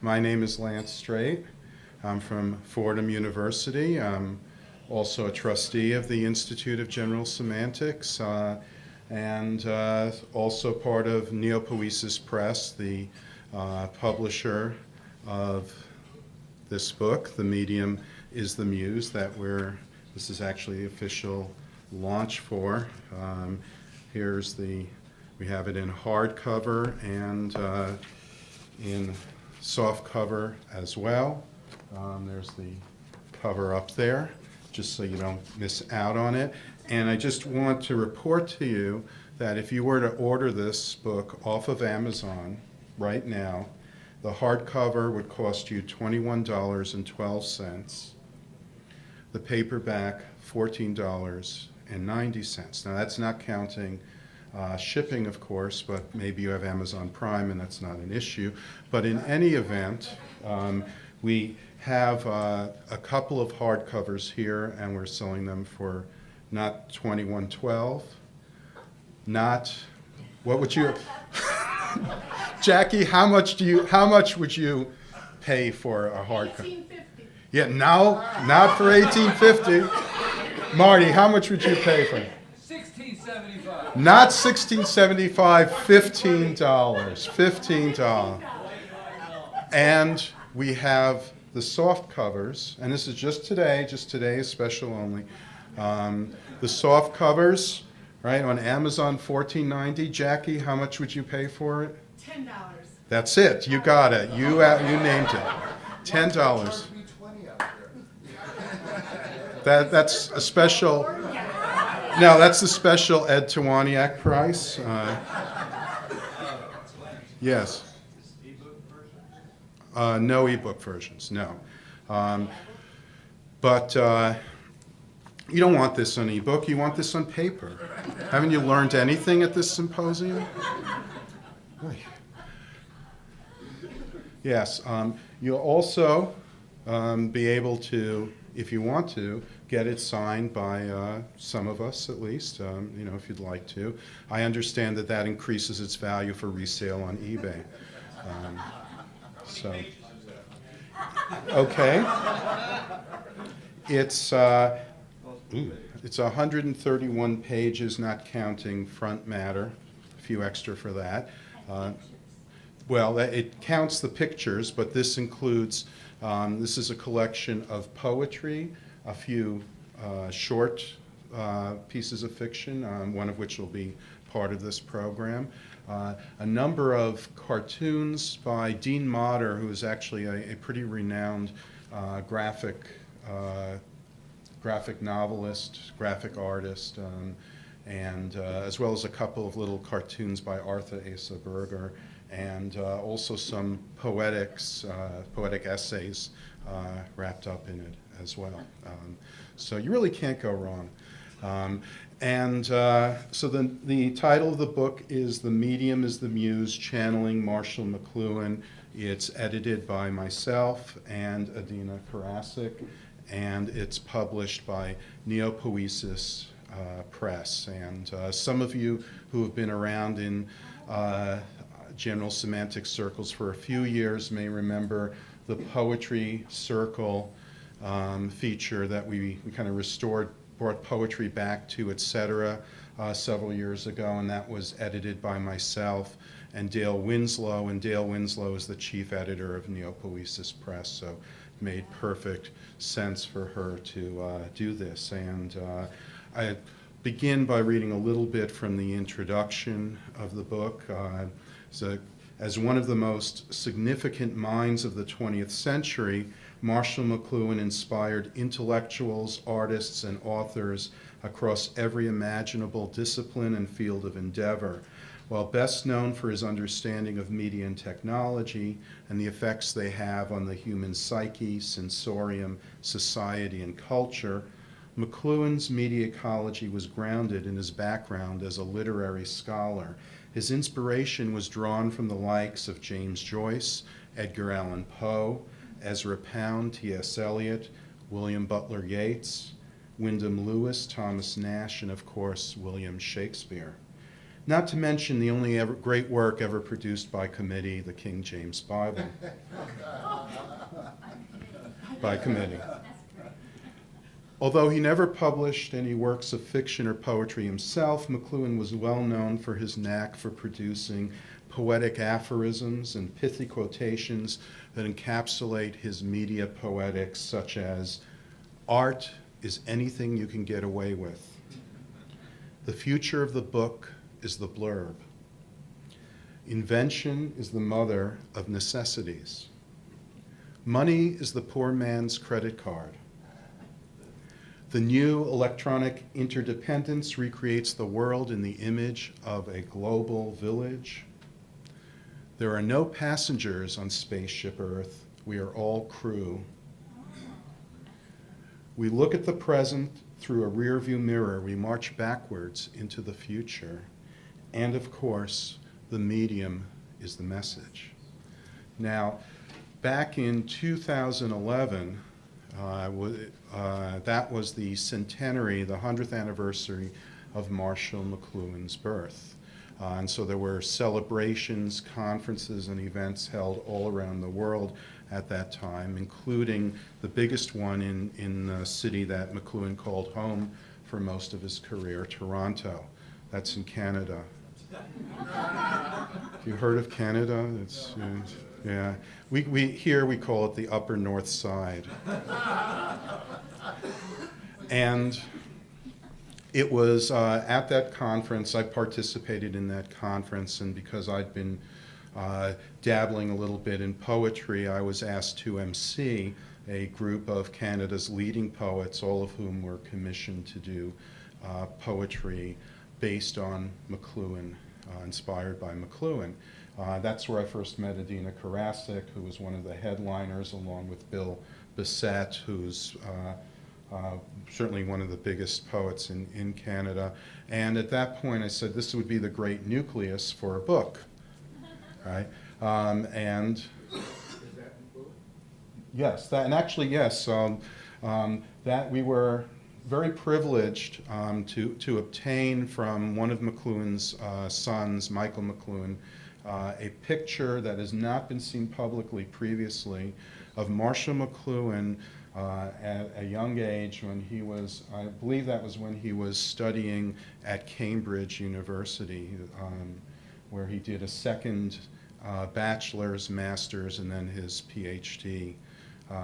My name is Lance Strait. I'm from Fordham University. I'm also a trustee of the Institute of General Semantics and also part of Neopoesis Press, the publisher of this book. The medium is the Muse this is actually the official launch for. We have it in hardcover and in soft cover as well. There's the cover up there, just so you don't miss out on it. And I just want to report to you that if you were to order this book off of Amazon right now, the hardcover would cost you $21.12. The paperback, $14.90. Now that's not counting shipping, of course, but maybe you have Amazon Prime and that's not an issue. But in any event, we have a couple of hardcovers here, and we're selling them for not $21.12, not, what would you, Jackie, how much would you pay for a hardcover? $18.50. Yeah, no, not for $18.50. Marty, how much would you pay for it? $16.75. Not $16.75, $15. And we have the soft covers, and this is just today is special only. The soft covers, right, on Amazon, $14.90. Jackie, how much would you pay for it? $10. That's it. You got it. You named it. $10. That's a special. No, that's the special Ed Tawaniak price. Yes. No ebook versions, no. But you don't want this on ebook, you want this on paper. Haven't you learned anything at this symposium? Yes, you'll also be able to, if you want to, get it signed by some of us at least, if you'd like to. I understand that increases its value for resale on eBay. Okay. It's 131 pages, not counting front matter, a few extra for that. Well, it counts the pictures, but this includes, this is a collection of poetry, a few short pieces of fiction, one of which will be part of this program. A number of cartoons by Dean Motter, who is actually a pretty renowned graphic novelist, graphic artist, and as well as a couple of little cartoons by Arthur Asa Berger, and also some poetic essays wrapped up in it as well. So you really can't go wrong. So the title of the book is The Medium is the Muse, Channeling Marshall McLuhan. It's edited by myself and Adina Karasik, and it's published by Neopoesis Press. And some of you who have been around in general semantics circles for a few years may remember the Poetry Circle feature that we kind of brought poetry back to, etc., several years ago, and that was edited by myself and Dale Winslow, and Dale Winslow is the chief editor of Neopoesis Press, so it made perfect sense for her to do this. And I begin by reading a little bit from the introduction of the book. So, as one of the most significant minds of the 20th century, Marshall McLuhan inspired intellectuals, artists, and authors across every imaginable discipline and field of endeavor. While best known for his understanding of media and technology and the effects they have on the human psyche, sensorium, society, and culture, McLuhan's media ecology was grounded in his background as a literary scholar. His inspiration was drawn from the likes of James Joyce, Edgar Allan Poe, Ezra Pound, T.S. Eliot, William Butler Yeats, Wyndham Lewis, Thomas Nash, and of course, William Shakespeare. Not to mention the only great work ever produced by committee, the King James Bible. By committee. Although he never published any works of fiction or poetry himself, McLuuhan was well known for his knack for producing poetic aphorisms and pithy quotations that encapsulate his media poetics, such as, "Art is anything you can get away with. The future of the book is the blurb. Invention is the mother of necessities. Money is the poor man's credit card. The new electronic interdependence recreates the world in the image of a global village. There are no passengers on spaceship Earth. We are all crew. We look at the present through a rearview mirror. We march backwards into the future. And of course, the medium is the message." Now, back in 2011, that was the centenary, the 100th anniversary of Marshall McLuhan's birth. And so there were celebrations, conferences, and events held all around the world at that time, including the biggest one in the city that McLuuhan called home for most of his career, Toronto. That's in Canada. Have you heard of Canada? It's, yeah. Here we call it the Upper North Side. And it was at that conference, I participated in that conference, and because I'd been dabbling a little bit in poetry, I was asked to MC a group of Canada's leading poets, all of whom were commissioned to do poetry based on McLuuhan, inspired by McLuuhan. That's where I first met Adina Karasik, who was one of the headliners, along with Bill Bissett, who's certainly one of the biggest poets in Canada. And at that point I said this would be the great nucleus for a book, right? And Is that McLuuhan? yes, that, and actually yes, that we were very privileged to obtain from one of McLuhan's sons, Michael McLuhan, a picture that has not been seen publicly previously of Marshall McLuhan at a young age when he was, I believe that was when he was studying at Cambridge University, where he did a second bachelor's, master's, and then his PhD.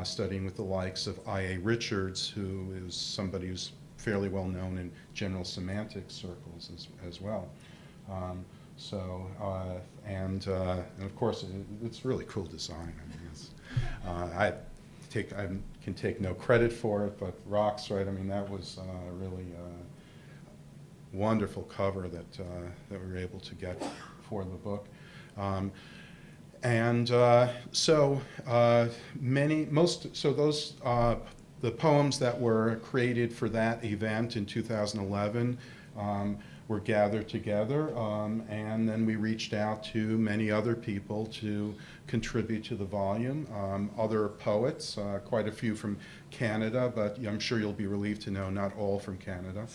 Studying with the likes of I.A. Richards, who is somebody who's fairly well known in general semantics circles as well. And of course, it's really cool design. I mean, I can take no credit for it, but rocks, right? I mean, that was really a wonderful cover that we were able to get for the book. The poems that were created for that event in 2011 were gathered together, and then we reached out to many other people to contribute to the volume. Other poets, quite a few from Canada, but I'm sure you'll be relieved to know not all from Canada.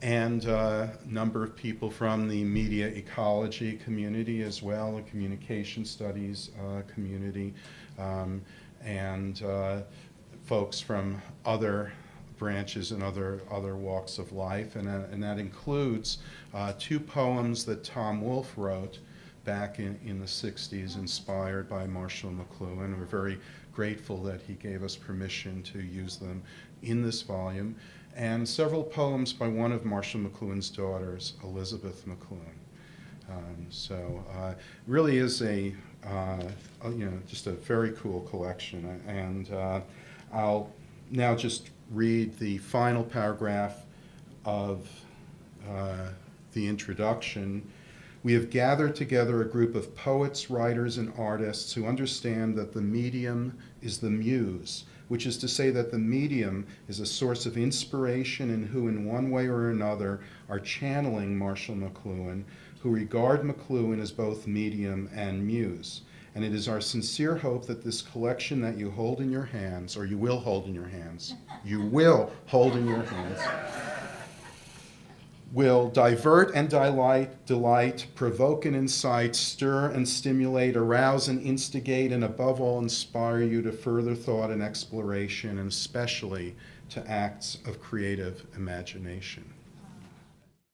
And a number of people from the media ecology community as well, the communication studies community, and folks from other branches and other walks of life. And that includes two poems that Tom Wolfe wrote back in the 60s, inspired by Marshall McLuhan. We're very grateful that he gave us permission to use them in this volume. And several poems by one of Marshall McLuhan's daughters, Elizabeth McLuhan. Really is just a very cool collection. And I'll now just read the final paragraph of the introduction. We have gathered together a group of poets, writers, and artists who understand that the medium is the muse, which is to say that the medium is a source of inspiration and who in one way or another are channeling Marshall McLuhan, who regard McLuhan as both medium and muse. And it is our sincere hope that this collection that you hold in your hands, or you will hold in your hands, will divert and delight, provoke and incite, stir and stimulate, arouse and instigate, and above all inspire you to further thought and exploration, and especially to acts of creative imagination.